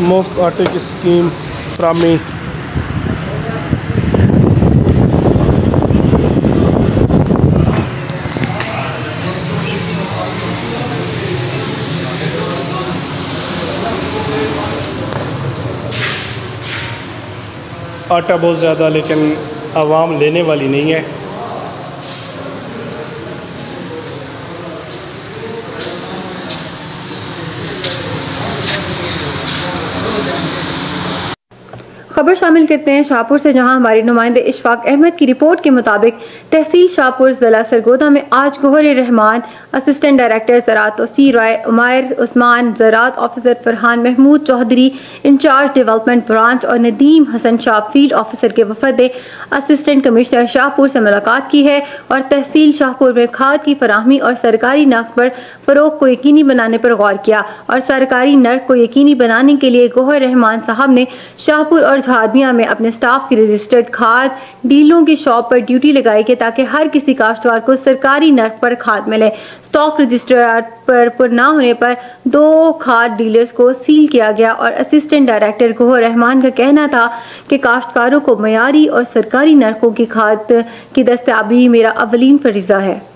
मुफ्त आटे की स्कीम फ्राहमी। आटा बहुत ज़्यादा, लेकिन आवाम लेने वाली नहीं है। खबर शामिल करते हैं शाहपुर से, जहां हमारी नुमाइंदे इशफाक अहमद की रिपोर्ट के मुताबिक तहसील शाहपुर जिला सरगोदा में आज गोहर रहमान, असिस्टेंट डायरेक्टर ज़राअत तोसीर राय, उमैर उस्मान, ज़राअत officer Farhan Mahmood Chaudhry, in-charge development branch और नदीम हसन शाह फील्ड ऑफिसर के वफद ने असिस्टेंट कमिश्नर शाहपुर से मुलाकात की है और तहसील शाहपुर में खाद की फराहमी और सरकारी नर्क पर फ़रोग को यकीनी बनाने पर गौर किया और सरकारी नर्क को यकीनी बनाने के लिए गोहर रहमान साहब ने शाहपुर और झारमिया में अपने स्टाफ की रजिस्टर्ड खाद डीलरों की शॉप पर ड्यूटी लगाई कि ताकि हर किसी काश्तकार को सरकारी नर्क पर खाद मिले। स्टॉक रजिस्टर पर ना होने पर 2 खाद डीलर्स को सील किया गया और असिस्टेंट डायरेक्टर गोहर रहमान का कहना था कि काश्तकारों को मयारी और सरकारी नर्कों की खाद की दस्तयाबी मेरा अवलीन फरीज़ा है।